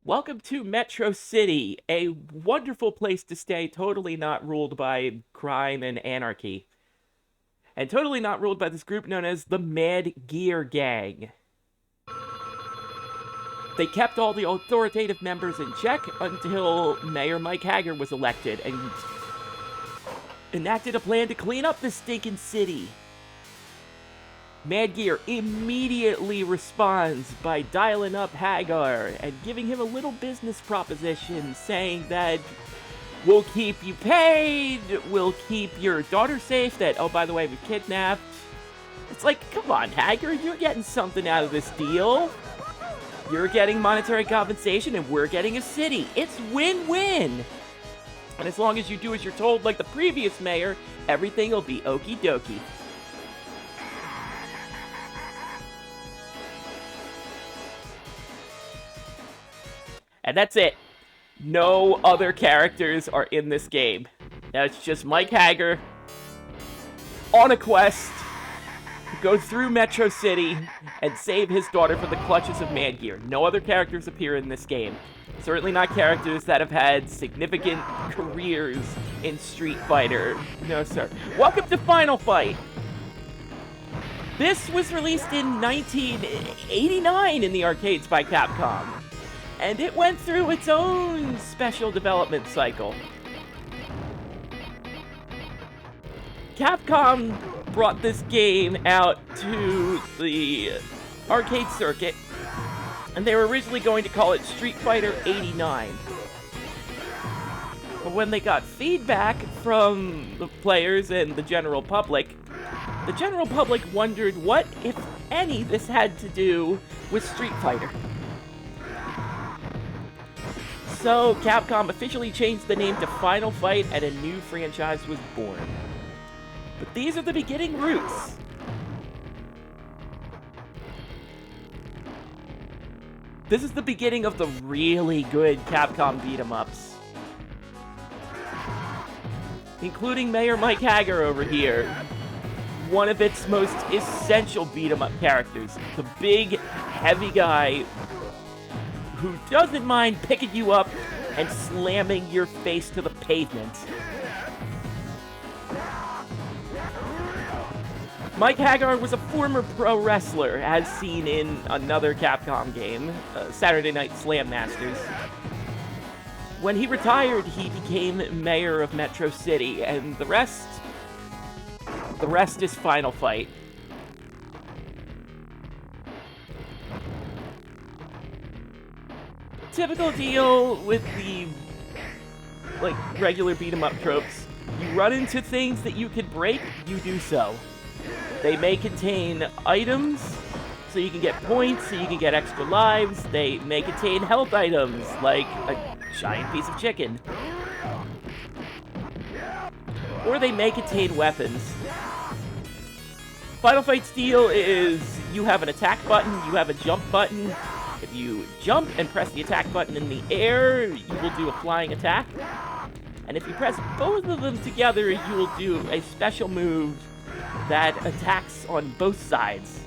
Welcome to Metro City, a wonderful place to stay, totally not ruled by crime and anarchy. And totally not ruled by this group known as the Mad Gear Gang. They kept all the authoritative members in check until Mayor Mike Haggar was elected and enacted a plan to clean up the stinking city. Mad Gear immediately responds by dialing up Haggar and giving him a little business proposition saying that we'll keep you paid, we'll keep your daughter safe that, oh, by the way, we kidnapped. It's like, come on, Haggar, you're getting something out of this deal. You're getting monetary compensation and we're getting a city. It's win-win. And as long as you do as you're told like the previous mayor, everything will be okie dokie. And that's it. No other characters are in this game. Now it's just Mike Haggar on a quest to go through Metro City and save his daughter from the clutches of Mad Gear. No other characters appear in this game. Certainly not characters that have had significant careers in Street Fighter. No, sir. Welcome to Final Fight. This was released in 1989 in the arcades by Capcom. And it went through its own special development cycle. Capcom brought this game out to the arcade circuit, and they were originally going to call it Street Fighter 89. But when they got feedback from the players and the general public wondered what, if any, this had to do with Street Fighter. So, Capcom officially changed the name to Final Fight and a new franchise was born. But these are the beginning roots. This is the beginning of the really good Capcom beat-em-ups. Including Mayor Mike Haggar over here. One of its most essential beat-em-up characters. The big, heavy guy who doesn't mind picking you up and slamming your face to the pavement. Mike Haggar was a former pro wrestler, as seen in another Capcom game, Saturday Night Slam Masters. When he retired, he became mayor of Metro City, and the rest is Final Fight. Typical deal with the, regular beat-em-up tropes. You run into things that you can break, you do so. They may contain items, so you can get points, so you can get extra lives. They may contain health items, like a giant piece of chicken. Or they may contain weapons. Final Fight's deal is you have an attack button, you have a jump button. If you jump and press the attack button in the air, you will do a flying attack. And if you press both of them together, you will do a special move that attacks on both sides.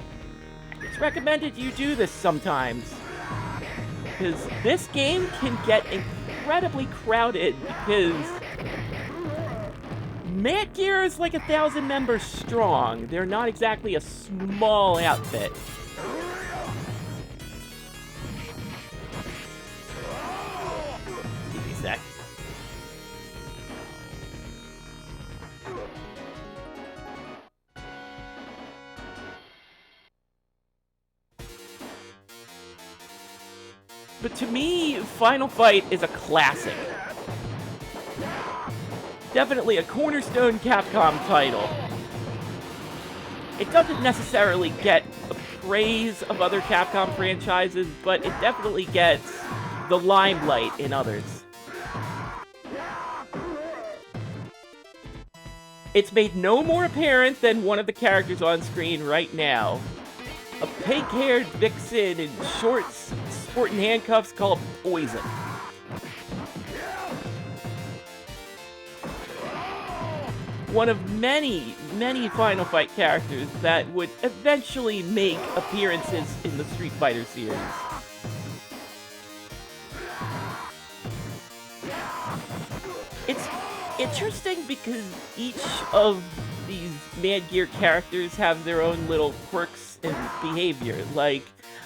It's recommended you do this sometimes, because this game can get incredibly crowded, because Mad Gear is like 1,000 members strong. They're not exactly a small outfit. Give me a sec. But to me, Final Fight is a classic. Definitely a cornerstone Capcom title. It doesn't necessarily get the praise of other Capcom franchises, but it definitely gets the limelight in others. It's made no more apparent than one of the characters on screen right now. A pink-haired vixen in shorts, sporting handcuffs called Poison. One of many, many Final Fight characters that would eventually make appearances in the Street Fighter series. interesting because each of these Mad Gear characters have their own little quirks and behavior, like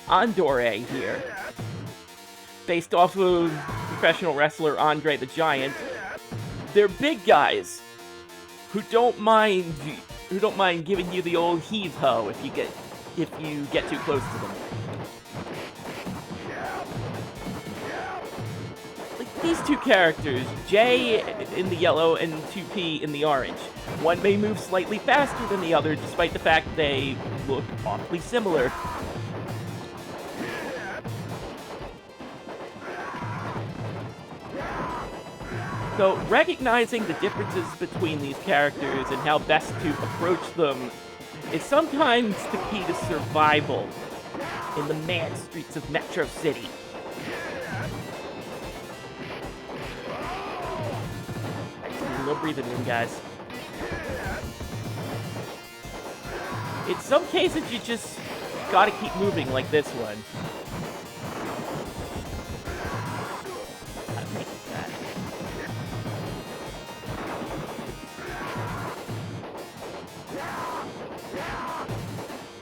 Andore here, based off of professional wrestler Andre the Giant. They're big guys who don't mind giving you the old heave-ho if you get too close to them. Like these two characters, Jay in the yellow and 2P in the orange. One may move slightly faster than the other, despite the fact they look awfully similar. So, recognizing the differences between these characters and how best to approach them is sometimes the key to survival in the mad streets of Metro City. A little breathing room, guys. In some cases, you just gotta keep moving like this one.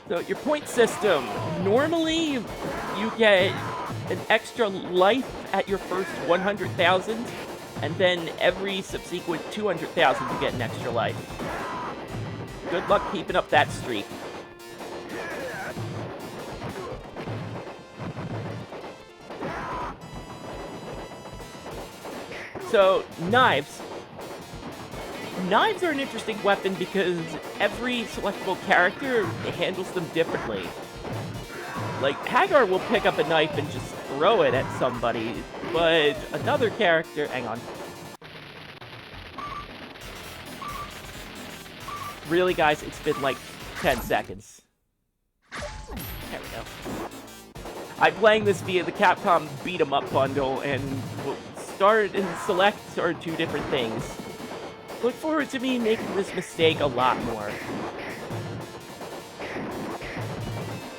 So, your point system. Normally, you get an extra life at your first 100,000, and then every subsequent 200,000 you get an extra life. Good luck keeping up that streak. So, knives. Knives are an interesting weapon because every selectable character handles them differently. Like, Haggar will pick up a knife and just throw it at somebody, but another character... Hang on. Really, guys, it's been like 10 seconds. There we go. I'm playing this via the Capcom Beat 'em Up bundle, and start and select are two different things. Look forward to me making this mistake a lot more.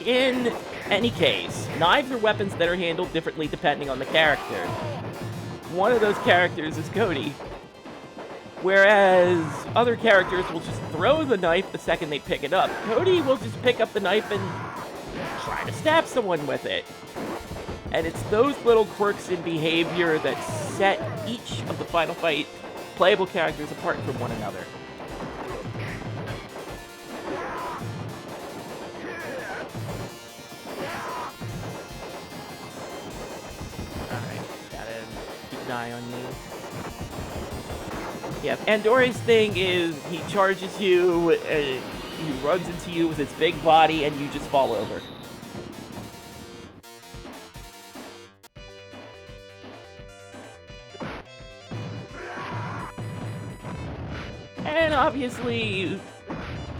In any case, knives are weapons that are handled differently depending on the character. One of those characters is Cody, whereas other characters will just throw the knife the second they pick it up. Cody will just pick up the knife and try to stab someone with it. And it's those little quirks in behavior that set each of the Final Fight playable characters apart from one another. Alright, gotta keep an eye on you. Yeah, Andore's thing is he charges you, he runs into you with his big body, and you just fall over. And obviously,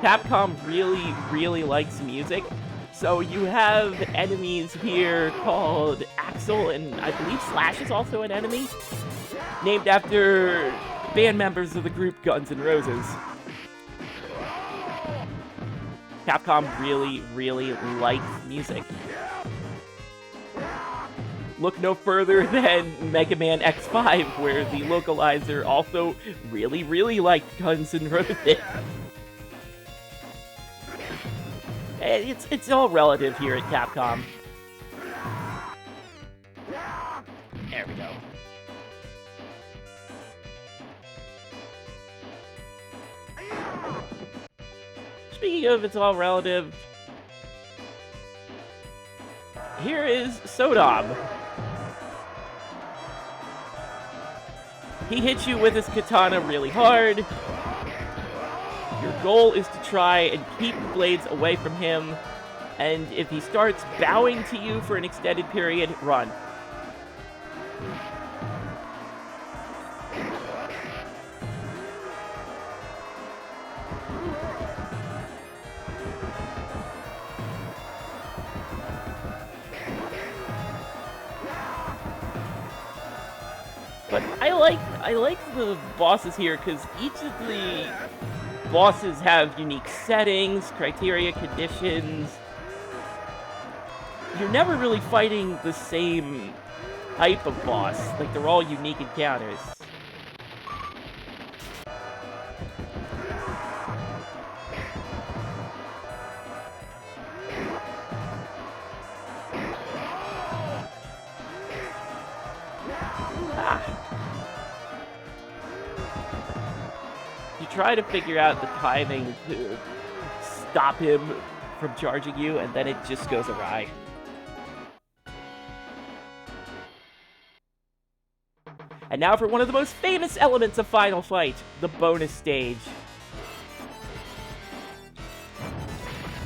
Capcom really likes music. So you have enemies here called Axel, and I believe Slash is also an enemy, named after band members of the group Guns N' Roses. Capcom really likes music. Look no further than Mega Man X5, where the localizer also really liked Guns N' Roses. It's all relative here at Capcom. There we go. Speaking of it's all relative, here is Sodob. He hits you with his katana really hard. Your goal is to try and keep the blades away from him, and if he starts bowing to you for an extended period, run. But I like the bosses here because each of the bosses have unique settings, criteria, conditions. You're never really fighting the same type of boss. Like, they're all unique encounters. try to figure out the timing to stop him from charging you, and then it just goes awry. And now for one of the most famous elements of Final Fight, the bonus stage.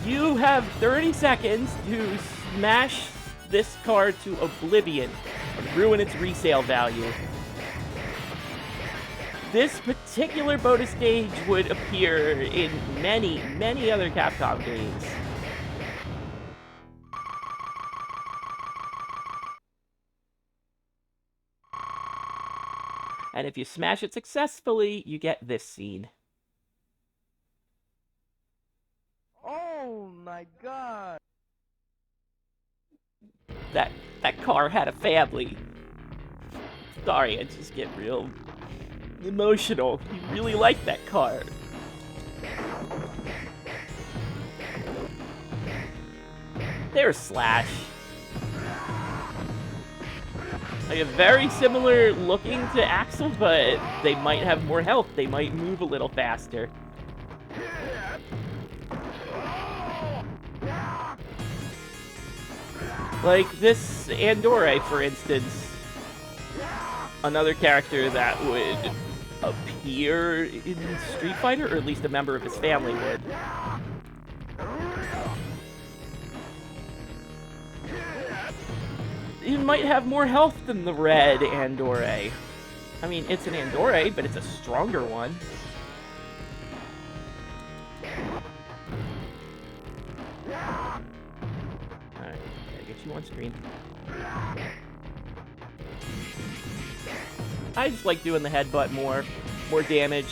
You have 30 seconds to smash this card to oblivion and ruin its resale value. This particular bonus stage would appear in many, many other Capcom games. And if you smash it successfully, you get this scene. Oh my god! That car had a family. Sorry, I just get real emotional. You really like that car. There's Slash. Like, very similar looking to Axel, but they might have more health. They might move a little faster. Like this Andore, for instance. Another character that would appear in Street Fighter, or at least a member of his family would. He might have more health than the red Andore. I mean, it's an Andore, but it's a stronger one. Alright, gotta get you on screen. I just like doing the headbutt more. More damage,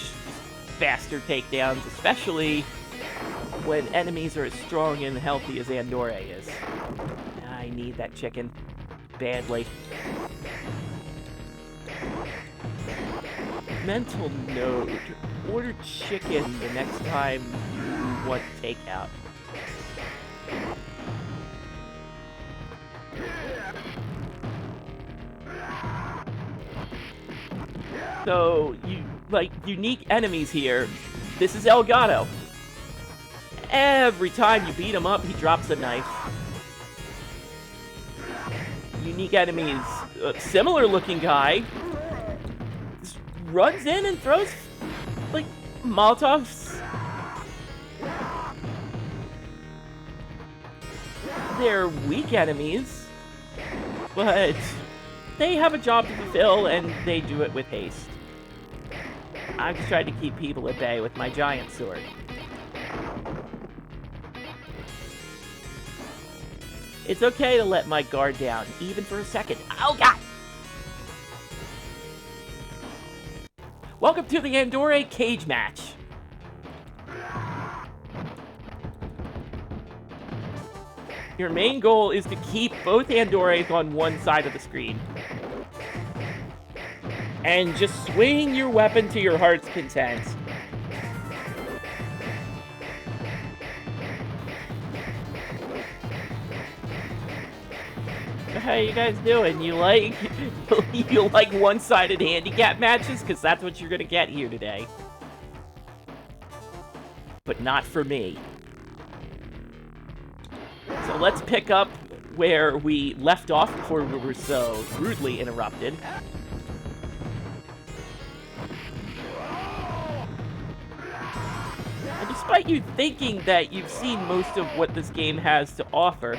faster takedowns, especially when enemies are as strong and healthy as Andore is. I need that chicken badly. Mental note. Order chicken the next time you want takeout. So, unique enemies here. This is Elgato. Every time you beat him up, he drops a knife. Unique enemies. A similar looking guy just runs in and throws, like, Molotovs. They're weak enemies, but they have a job to fulfill, and they do it with haste. I'm just trying to keep people at bay with my giant sword. It's okay to let my guard down, even for a second. Oh, God! Welcome to the Andore cage match. Your main goal is to keep both Andores on one side of the screen. And just swing your weapon to your heart's content. How you guys doing? You like you like one-sided handicap matches? Because that's what you're gonna get here today. But not for me. So let's pick up where we left off before we were so rudely interrupted. And despite you thinking that you've seen most of what this game has to offer,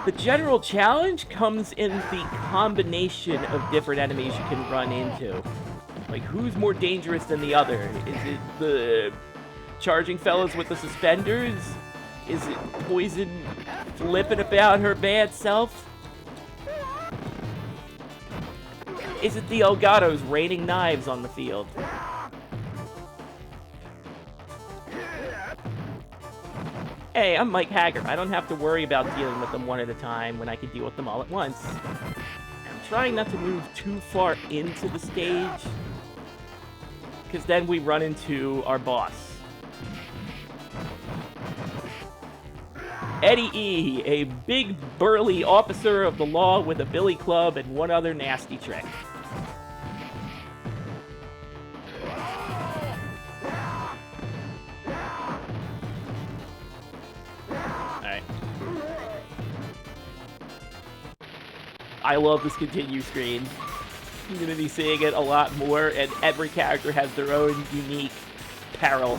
the general challenge comes in the combination of different enemies you can run into. Like, who's more dangerous than the other? Is it the charging fellas with the suspenders? Is it Poison flipping about her bad self? Is it the Elgatos raining knives on the field? Hey, I'm Mike Haggar. I don't have to worry about dealing with them one at a time when I can deal with them all at once. I'm trying not to move too far into the stage, because then we run into our boss. Eddie E., a big, burly officer of the law with a billy club and one other nasty trick. I love this continue screen. I'm going to be seeing it a lot more, and every character has their own unique peril.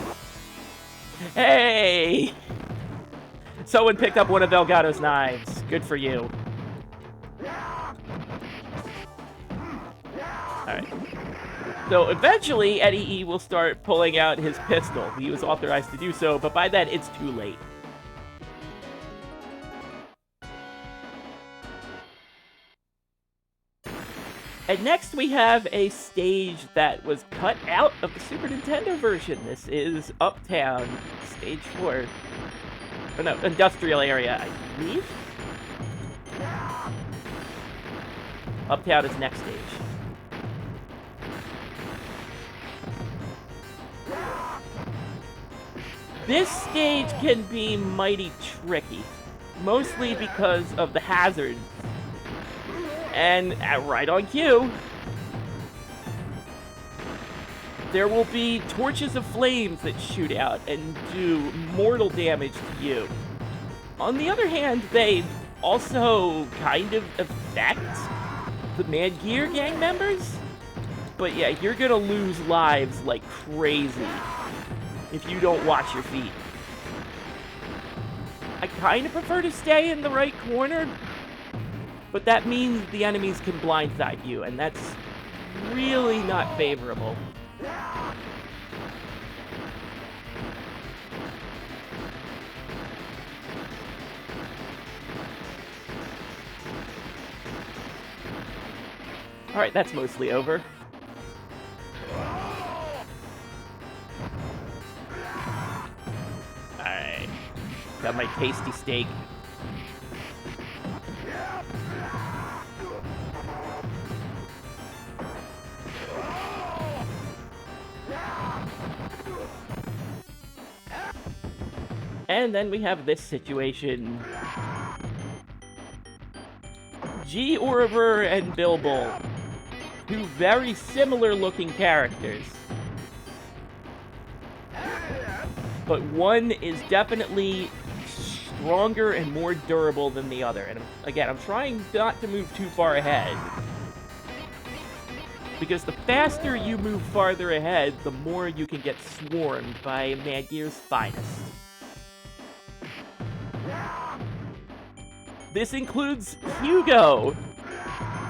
Hey! Someone picked up one of Elgato's knives. Good for you. Alright. So eventually, Eddie E will start pulling out his pistol. He was authorized to do so, but by then, it's too late. And next we have a stage that was cut out of the Super Nintendo version. This is Uptown, Stage 4. Oh no, Industrial Area, I believe? Uptown is next stage. This stage can be mighty tricky, mostly because of the hazards. And right on cue, there will be torches of flames that shoot out and do mortal damage to you. On the other hand, they also kind of affect the Mad Gear gang members. But yeah, you're gonna lose lives like crazy if you don't watch your feet. I kind of prefer to stay in the right corner, but that means the enemies can blindside you, and that's really not favorable. Alright, that's mostly over. Alright. Got my tasty steak. And then we have this situation. G. Oriver and Bilbo. Two very similar looking characters. But one is definitely stronger and more durable than the other. And again, I'm trying not to move too far ahead. Because the faster you move farther ahead, the more you can get swarmed by Mad Gear's finest. This includes Hugo,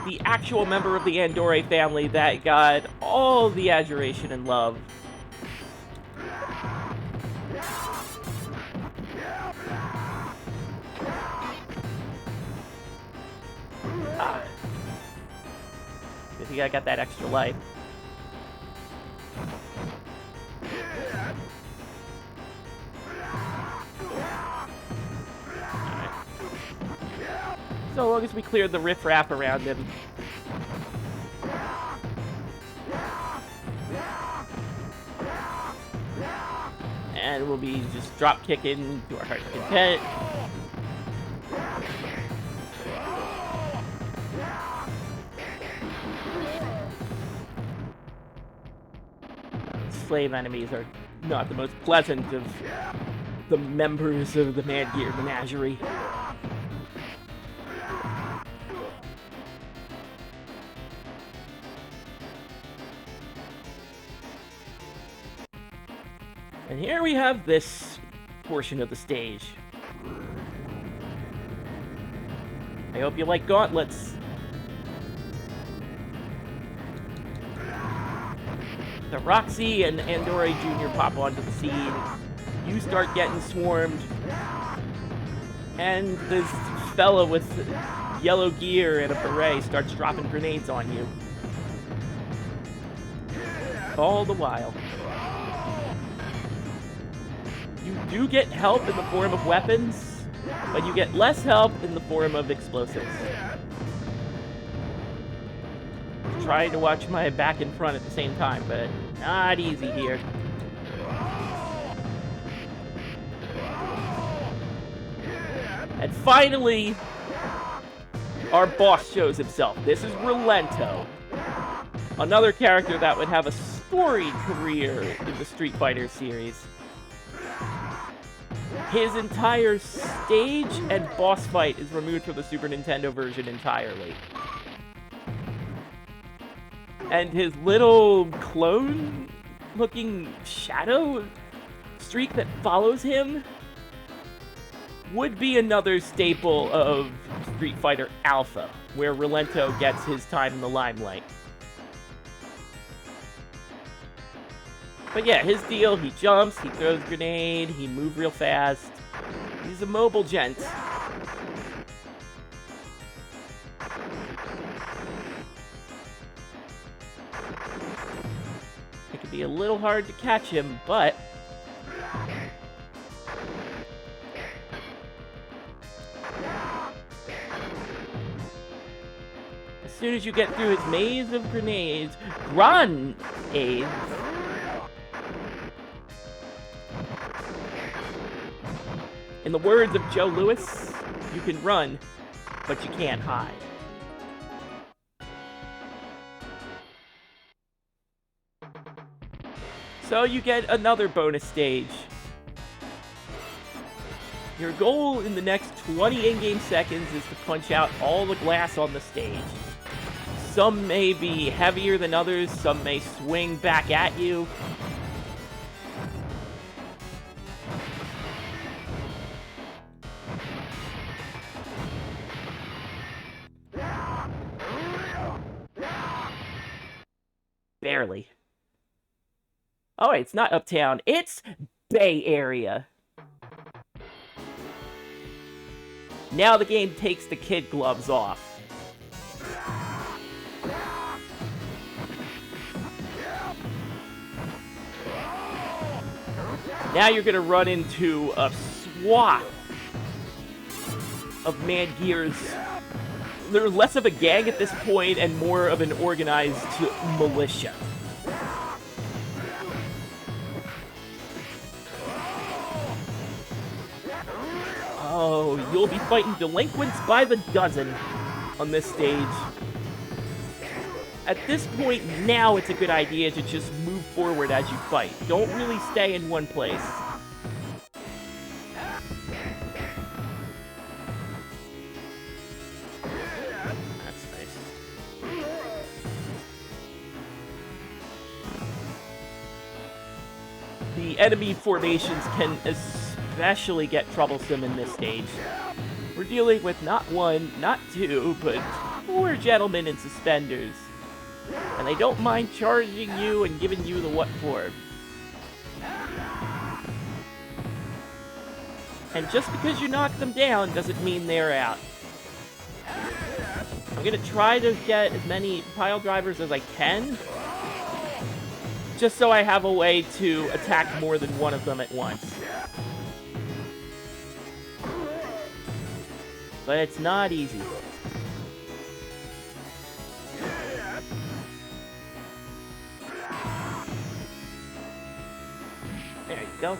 the actual member of the Andore family that got all the adoration and love. I think I got that extra life. So long as we clear the riffraff around him. And we'll be just drop kicking to our heart's content. Slave enemies are not the most pleasant of the members of the Mad Gear menagerie. And here we have this portion of the stage. I hope you like gauntlets. The Roxy and Andore Jr. pop onto the scene. You start getting swarmed. And this fella with yellow gear and a beret starts dropping grenades on you. All the while. You do get help in the form of weapons, but you get less help in the form of explosives. I'm trying to watch my back and front at the same time, but not easy here. And finally, our boss shows himself. This is Rolento, another character that would have a storied career in the Street Fighter series. His entire stage and boss fight is removed from the Super Nintendo version entirely. And his little clone-looking shadow streak that follows him would be another staple of Street Fighter Alpha, where Rolento gets his time in the limelight. But yeah, his deal, he jumps, he throws a grenade, he moves real fast. He's a mobile gent. It could be a little hard to catch him, but as soon as you get through his maze of grenades, in the words of Joe Louis, you can run, but you can't hide. So you get another bonus stage. Your goal in the next 20 in-game seconds is to punch out all the glass on the stage. Some may be heavier than others, some may swing back at you. Barely. Oh, wait, it's not Uptown. It's Bay Area. Now the game takes the kid gloves off. Now you're gonna run into a swath of Mad Gears. They're less of a gang at this point and more of an organized militia. Oh, you'll be fighting delinquents by the dozen on this stage. At this point, now it's a good idea to just move forward as you fight. Don't really stay in one place. That's nice. The enemy formations can especially get troublesome in this stage. We're dealing with not one, not two, but 4 gentlemen in suspenders. And they don't mind charging you and giving you the what for. And just because you knock them down doesn't mean they're out. I'm gonna try to get as many pile drivers as I can, just so I have a way to attack more than one of them at once. But it's not easy. There you go.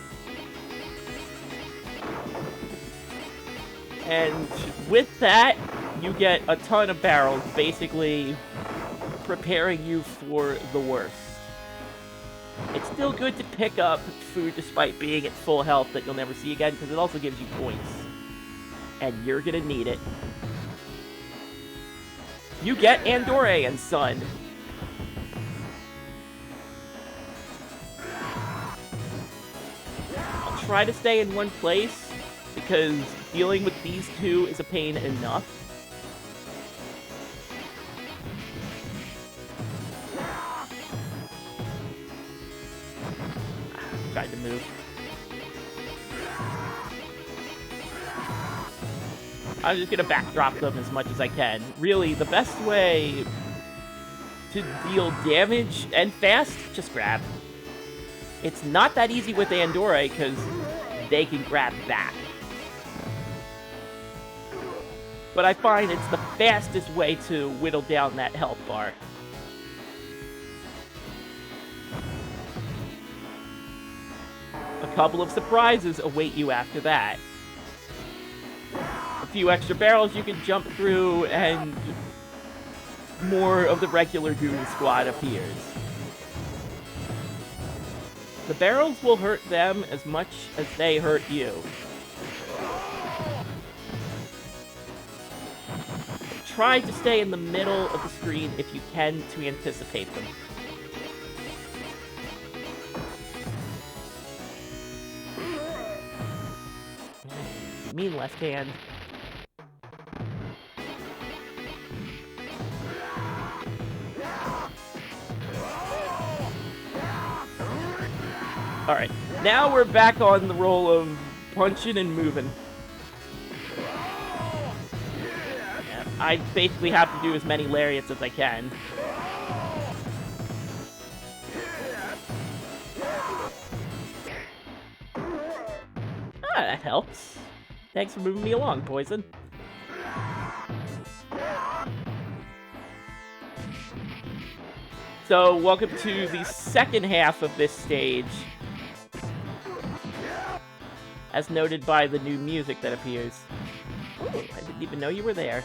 And with that, you get a ton of barrels, basically preparing you for the worst. It's still good to pick up food despite being at full health that you'll never see again, because it also gives you points. And you're gonna need it. You get Andorre and Son. I'll try to stay in one place, because dealing with these two is a pain enough. Tried to move. I'm just gonna backdrop them as much as I can. Really, the best way to deal damage and fast, just grab. It's not that easy with Andorre, because they can grab back. But I find it's the fastest way to whittle down that health bar. A couple of surprises await you after that. A few extra barrels you can jump through, and more of the regular Goon Squad appears. The barrels will hurt them as much as they hurt you. Try to stay in the middle of the screen if you can to anticipate them. You mean left hand. Alright, now we're back on the roll of punching and moving. I basically have to do as many lariats as I can. Ah, that helps. Thanks for moving me along, Poison. So, welcome to the second half of this stage. As noted by the new music that appears. Ooh, I didn't even know you were there.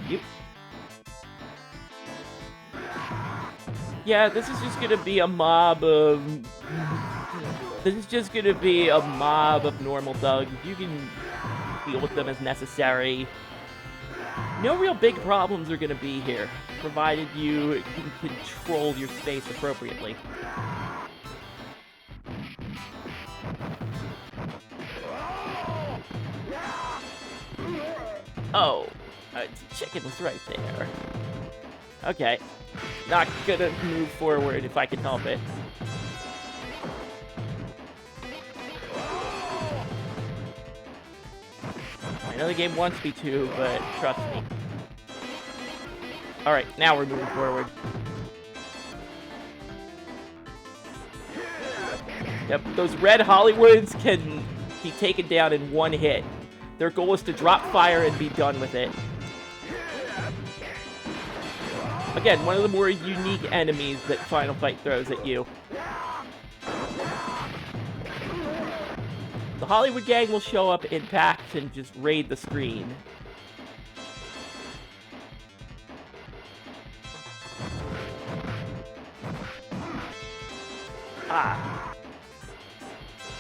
Yep. Yeah, this is just gonna be a mob of... This is just gonna be a mob of normal thugs. You can deal with them as necessary. No real big problems are gonna be here, provided you can control your space appropriately. Oh, chicken was right there. Okay, not gonna move forward if I can help it. I know the game wants me to, but trust me. Alright, now we're moving forward. Yep, those red Hollywoods can be taken down in one hit. Their goal is to drop fire and be done with it. Again, one of the more unique enemies that Final Fight throws at you. The Hollywood gang will show up in packs and just raid the screen. Ah.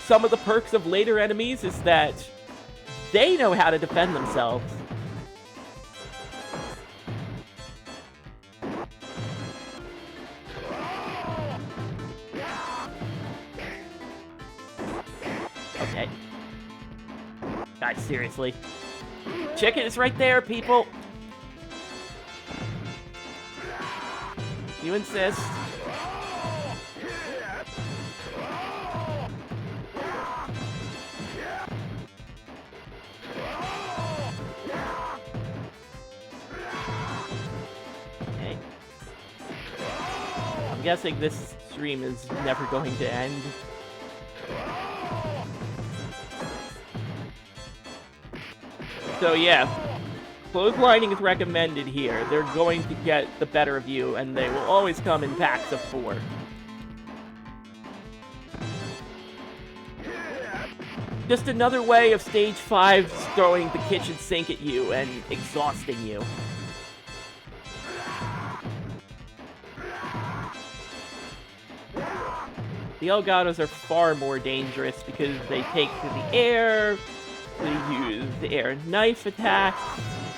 Some of the perks of later enemies is that they know how to defend themselves. Okay. Guys, seriously. Chicken is right there, people. You insist. Okay. I'm guessing this stream is never going to end. So yeah, clotheslining is recommended here. They're going to get the better of you, and they will always come in packs of 4. Just another way of Stage 5 throwing the kitchen sink at you and exhausting you. The Elgatos are far more dangerous because they take to the air, they use the air knife attack.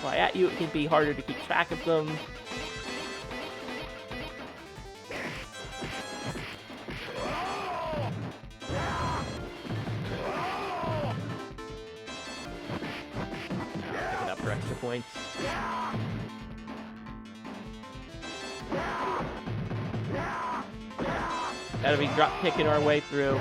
Fly at you, it can be harder to keep track of them. Pick it up for extra points. Gotta be drop kicking our way through.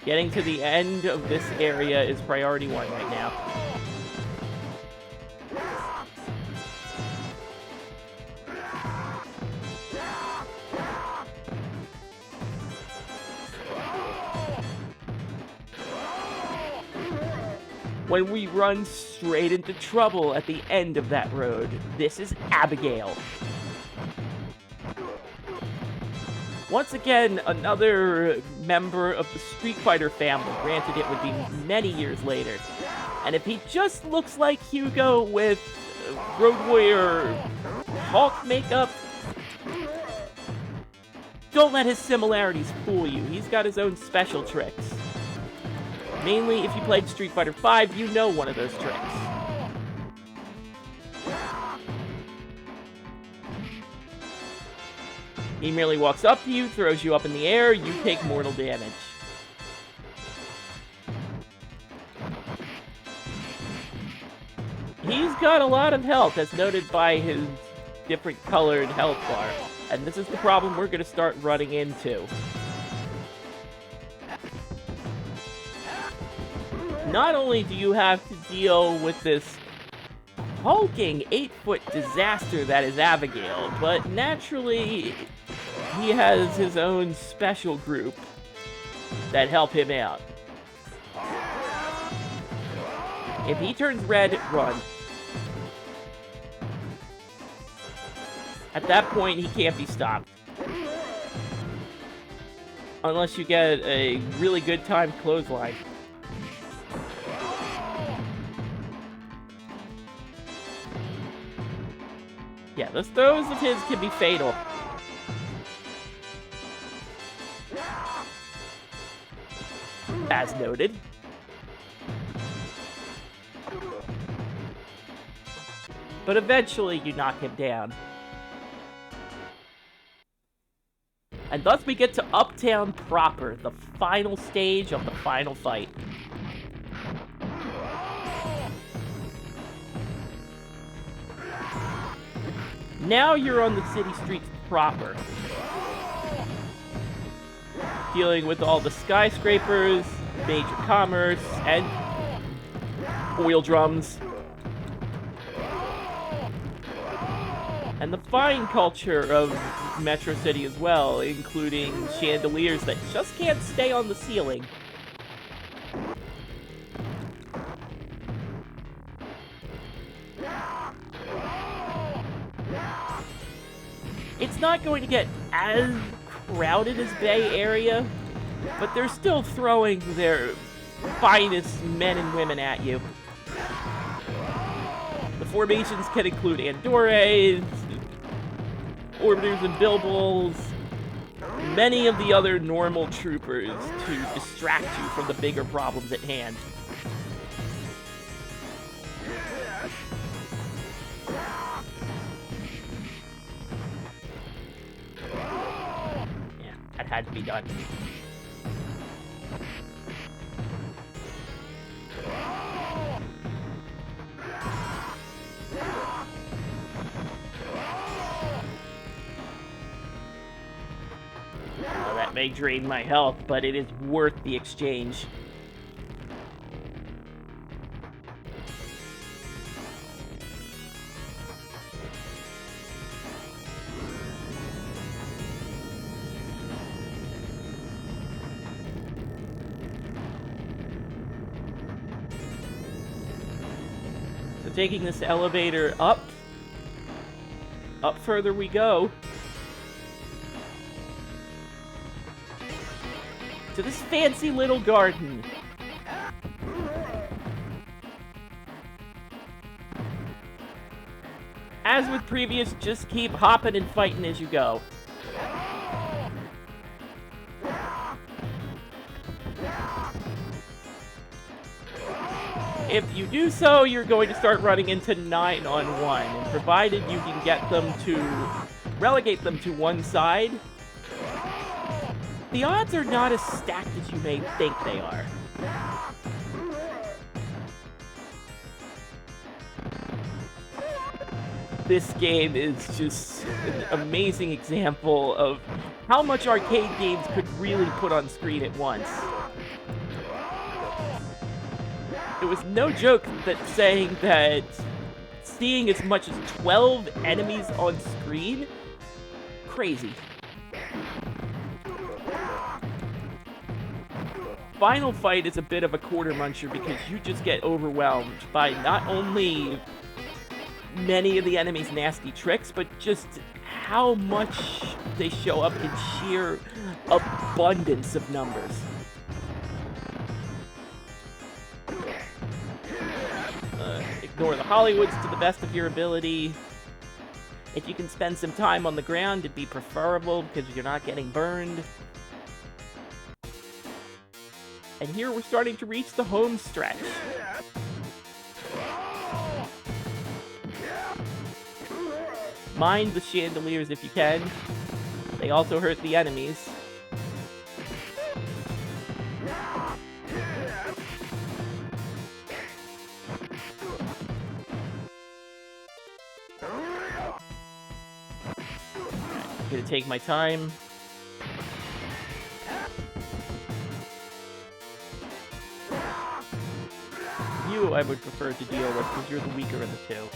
Getting to the end of this area is priority 1 right now. when we run straight into trouble at the end of that road. This is Abigail. Once again, another member of the Street Fighter family. Granted, it would be many years later. And if he just looks like Hugo with Road Warrior Hulk makeup, don't let his similarities fool you. He's got his own special tricks. Mainly, if you played Street Fighter V, you know one of those tricks. He merely walks up to you, throws you up in the air, you take mortal damage. He's got a lot of health, as noted by his different colored health bar. And this is the problem we're going to start running into. Not only do you have to deal with this hulking 8-foot disaster that is Abigail, but naturally, he has his own special group that help him out. If he turns red, run. At that point, he can't be stopped. Unless you get a really good timed clothesline. Yeah, those throws of his can be fatal. As noted. But eventually you knock him down. And thus we get to Uptown proper, the final stage of the final fight. Now you're on the city streets proper. Dealing with all the skyscrapers, major commerce, and oil drums. And the fine culture of Metro City as well, including chandeliers that just can't stay on the ceiling. It's not going to get as crowded as Bay Area, but they're still throwing their finest men and women at you. The formations can include Andores, Orbiters and Bilbols, many of the other normal troopers to distract you from the bigger problems at hand. Yeah, that had to be done. That may drain my health, but it is worth the exchange. So taking this elevator up further we go. To this fancy little garden. As with previous, just keep hopping and fighting as you go. If you do so, you're going to start running into 9-on-1, and provided you can get them to relegate them to one side, the odds are not as stacked as you may think they are. This game is just an amazing example of how much arcade games could really put on screen at once. It was no joke that saying that seeing as much as 12 enemies on screen, crazy. final fight is a bit of a quarter muncher because you just get overwhelmed by not only many of the enemy's nasty tricks, but just how much they show up in sheer abundance of numbers. Ignore the Hollywoods to the best of your ability. If you can spend some time on the ground, it'd be preferable because you're not getting burned. And here we're starting to reach the home stretch. Mind the chandeliers if you can. They also hurt the enemies. I'm gonna take my time. You, I would prefer to deal with because you're the weaker of the two.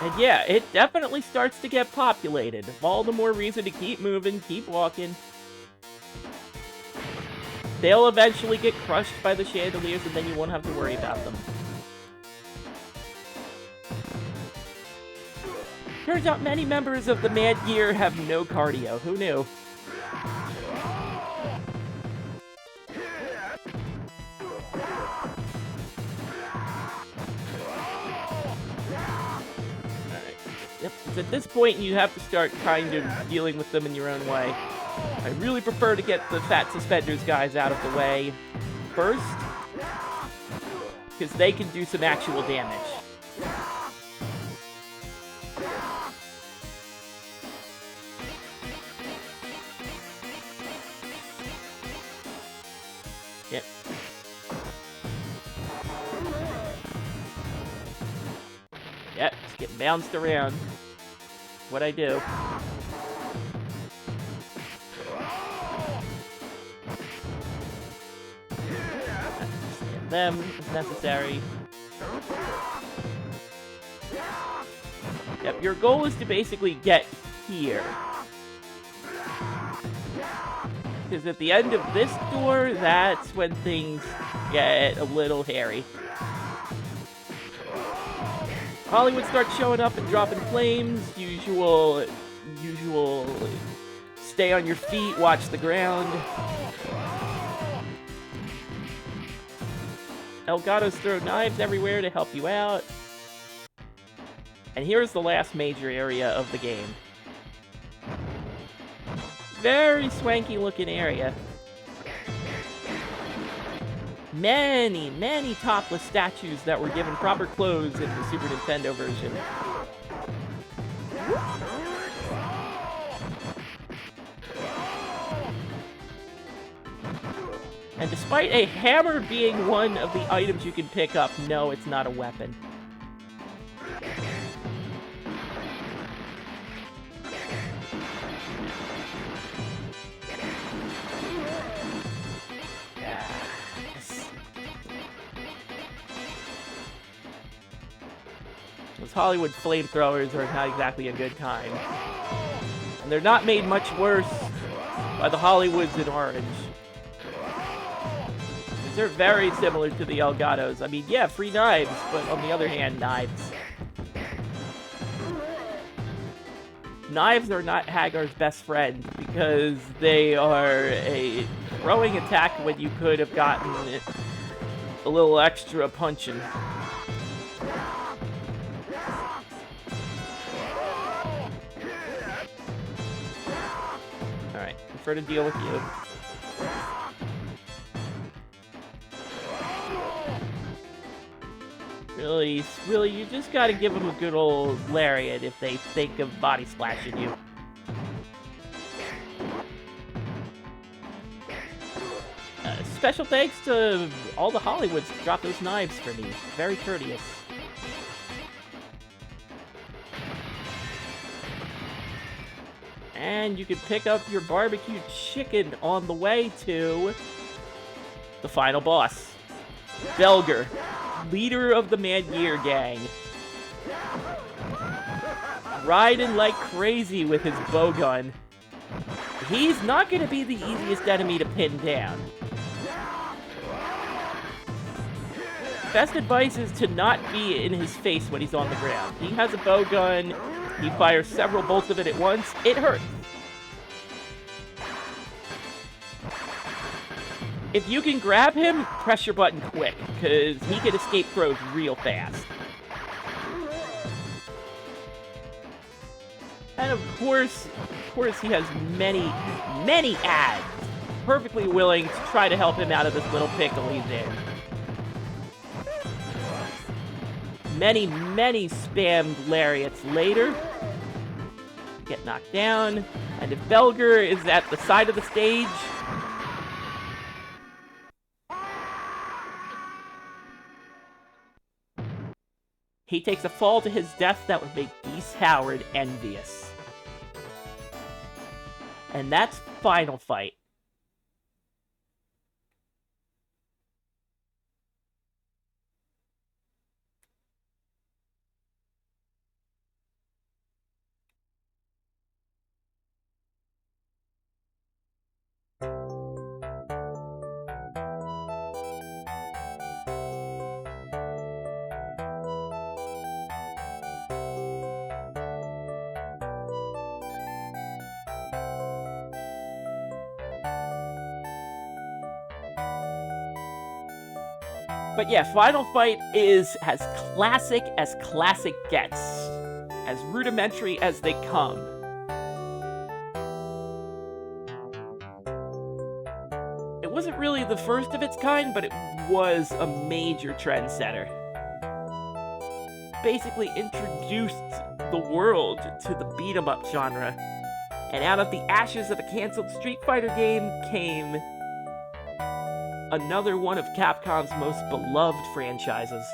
And yeah, it definitely starts to get populated. All the more reason to keep moving, keep walking. They'll eventually get crushed by the chandeliers, and then you won't have to worry about them. Turns out many members of the Mad Gear have no cardio. Who knew? Yep, it's at this point you have to start kind of dealing with them in your own way. I really prefer to get the Fat Suspenders guys out of the way first, because they can do some actual damage. Yep. Yep, just getting bounced around. What I do. Stab them if necessary. Yep, your goal is to basically get here. Because at the end of this door, that's when things get a little hairy. Hollywood starts showing up and dropping flames. Usual stay on your feet, watch the ground. Elgatos throw knives everywhere to help you out. And here's the last major area of the game. Very swanky looking area. Many topless statues that were given proper clothes in the Super Nintendo version. And despite a hammer being one of the items you can pick up, no, it's not a weapon. Those Hollywood flamethrowers are not exactly a good time. And they're not made much worse by the Hollywoods in orange. They're very similar to the Elgatos. I mean, yeah, free knives, but on the other hand, knives. Knives are not Haggar's best friend because they are a throwing attack when you could have gotten a little extra punching. Alright, prefer to deal with you. Really, you just gotta give them a good old lariat if they think of body splashing you. Special thanks to all the Hollywoods to drop those knives for me. Very courteous. And you can pick up your barbecue chicken on the way to the final boss. Belger, leader of the Mangear gang. Riding like crazy with his bowgun. He's not going to be the easiest enemy to pin down. Best advice is to not be in his face when he's on the ground. He has a bowgun. He fires several bolts of it at once. It hurts. If you can grab him, press your button quick, because he can escape throws real fast. And of course he has many, many ads. Perfectly willing to try to help him out of this little pickle he's in. Many, many spammed lariats later. Get knocked down. And if Belger is at the side of the stage, he takes a fall to his death that would make Geese Howard envious. And that's Final Fight. But yeah, Final Fight is as classic gets. As rudimentary as they come. It wasn't really the first of its kind, but it was a major trendsetter. Basically introduced the world to the beat-em-up genre. And out of the ashes of a canceled Street Fighter game came another one of Capcom's most beloved franchises.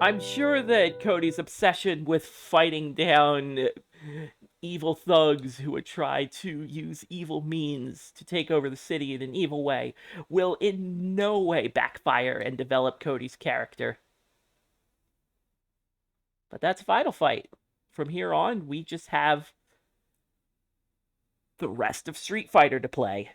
I'm sure that Cody's obsession with fighting down evil thugs who would try to use evil means to take over the city in an evil way will in no way backfire and develop Cody's character. But that's Final Fight. From here on, we just have the rest of Street Fighter to play.